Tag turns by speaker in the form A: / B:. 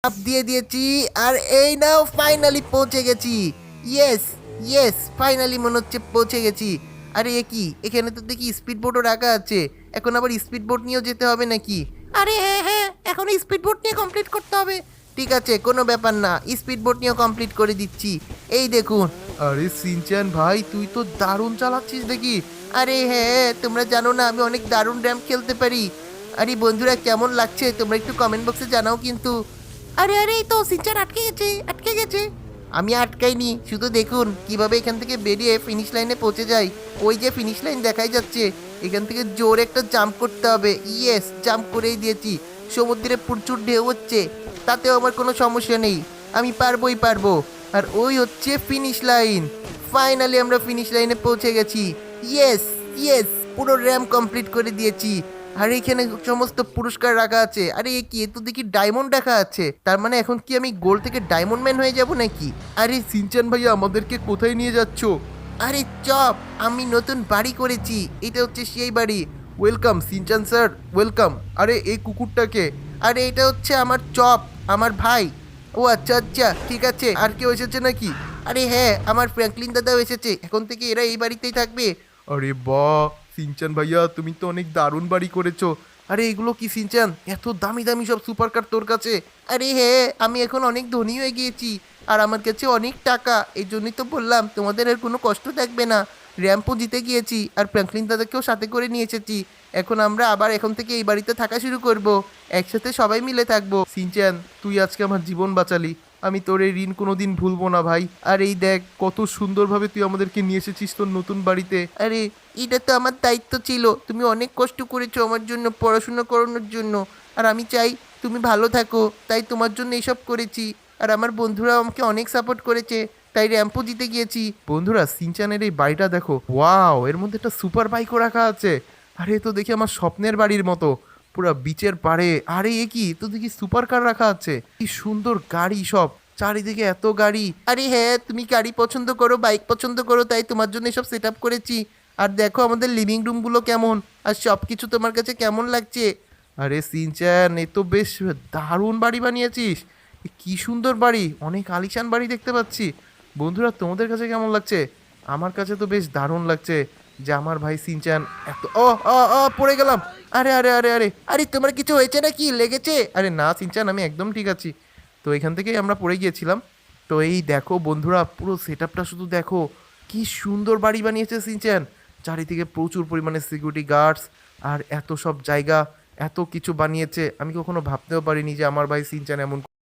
A: Up দিয়ে দিয়েছি। আর এই নাও ফাইনালি পৌঁছে গেছি। ইয়েস, ইয়েস, ফাইনালি মনে হচ্ছে পৌঁছে গেছি। আরে এ কি, এখানে তো দেখি স্পিড বোটও রাখা আছে। এখন আবার স্পিড বোট নিয়েও যেতে হবে নাকি? আরে হ্যাঁ হ্যাঁ, এখন স্পিড বোট নিয়ে কমপ্লিট করতে হবে। ঠিক আছে, কোনো ব্যাপার না, স্পিড বোট নিয়েও কমপ্লিট করে দিচ্ছি। এই দেখুন। আরে সিনচ্যান ভাই, তুই তো দারুণ চালাচ্ছিস দেখি। আরে হ্যাঁ, তোমরা জানো না আমি অনেক দারুণ র্যাম্প খেলতে পারি। আরে বন্ধুরা, কেমন লাগছে তোমরা একটু কমেন্ট বক্সে জানাও কিন্তু। আরে আরে, এই তো সিনচান আটকে গেছে, আটকে গেছে। আমি আটকাইনি, শুধু দেখুন কিভাবে এখান থেকে বেরিয়ে ফিনিশ লাইনে পৌঁছে যাই। ওই যে ফিনিশ লাইন দেখাই যাচ্ছে, এখান থেকে জোরে একটা জাম্প করতে হবে। ইয়েস, জাম্প করেই দিয়েছি। সমুদ্রে প্রচুর ঢেউ হচ্ছে, তাতেও আমার কোনো সমস্যা নেই, আমি পারবোই পারবো। আর ওই হচ্ছে ফিনিশ লাইন। ফাইনালি আমরা ফিনিশ লাইনে পৌঁছে গেছি। ইয়েস, ইয়েস, পুরো র্যাম কমপ্লিট করে দিয়েছি। আর এখানে সমস্ত পুরস্কার রাখা আছে। আরে এ কি, এ তো দেখি ডায়মন্ড রাখা আছে। তার মানে এখন কি আমি গোল্ড থেকে ডায়মন্ড ম্যান হয়ে যাব নাকি? আরে সিনচান ভাইয়া, আমাদেরকে কোথায় নিয়ে যাচ্ছো? আরে চপ, আমি নতুন বাড়ি করেছি, এটা হচ্ছে সেই বাড়ি। Welcome Shinchan sir, welcome. আরে এই কুকুরটাকে? আরে এটা হচ্ছে আমার চপ, আমার ভাই। ও আচ্ছা আচ্ছা, ঠিক আছে। আর কেউ এসেছে নাকি? আরে হ্যাঁ, আমার ফ্র্যাঙ্কলিন দাদাও এসেছে, এখন থেকে এরা এই বাড়িতেই থাকবে। আরে বাহ, সিনচান ভাইয়া তুমি তো অনেক দারুণ বাড়ি করেছো। আরে এগুলো কি সিনচান, এত দামি দামি সব সুপার কার তোর কাছে? আরে হ্যাঁ, আমি এখন অনেক ধনী হয়ে গিয়েছি, আর আমার কাছে অনেক টাকা। এই জন্যই তো বললাম তোমাদের আর কোনো কষ্ট থাকবে না। র্যাম্পও জিতে গিয়েছি, আর ফ্র্যাঙ্কলিন দাদাকেও সাথে করে নিয়ে এসেছি। এখন আমরা আবার এখন থেকে এই বাড়িতে থাকা শুরু করব, একসাথে সবাই মিলে থাকবো। সিনচান, তুই আজকে আমার জীবন বাঁচালি, আমি তোর এই ঋণ কোনোদিন ভুলবো না ভাই। আর এই দেখ কত সুন্দরভাবে তুই আমাদেরকে নিয়ে এসেছিস তোর নতুন বাড়িতে। আরে এটা তো আমার দায়িত্ব ছিল, তুমি অনেক কষ্ট করেছো আমার জন্য, পড়াশোনা করানোর জন্য। আর আমি চাই তুমি ভালো থাকো, তাই তোমার জন্য এইসব করেছি। আর আমার বন্ধুরা আমাকে অনেক সাপোর্ট করেছে, তাই র্যাম্পও জিতে গিয়েছি। বন্ধুরা, সিনচানের এই বাড়িটা দেখো, ওয়াও, এর মধ্যে একটা সুপার বাইকও রাখা আছে। আরে এ তো দেখি আমার স্বপ্নের বাড়ির মতো, পুরা বিচের পাড়ে। আরে এ কি, তো দেখি সুপার কার রাখা আছে, কি সুন্দর গাড়ি সব, চারিদিকে এত গাড়ি। আরে হ্যাঁ, তুমি গাড়ি পছন্দ করো, বাইক পছন্দ করো, তাই তোমার জন্য সব সেট আপ করেছি। আর দেখো আমাদের লিভিং রুমগুলো কেমন, আর সব কিছু তোমার কাছে কেমন লাগছে? আরে সিনচ্যান, এ তো বেশ দারুণ বাড়ি বানিয়েছিস। এ কি সুন্দর বাড়ি, অনেক আলিশান বাড়ি দেখতে পাচ্ছি। বন্ধুরা, তোমাদের কাছে কেমন লাগছে? আমার কাছে তো বেশ দারুণ লাগছে যে আমার ভাই সিনচ্যান এত ও ও ও পড়ে গেলাম। আরে আরে আরে আরে আরে, তোমার কিছু হয়েছে নাকি, লেগেছে? আরে না সিনচ্যান, আমি একদম ঠিক আছি। তো এখান থেকেই আমরা পড়ে গিয়েছিলাম। তো এই দেখো বন্ধুরা, পুরো সেট আপটা শুধু দেখো, কি সুন্দর বাড়ি বানিয়েছে সিনচ্যান। চারিদিকে প্রচুর পরিমাণে সিকিউরিটি গার্ডস, আর এত সব জায়গা, এত কিছু বানিয়েছে। আমি কখনো ভাবতেও পারিনি যে আমার ভাই সিনচ্যান এমন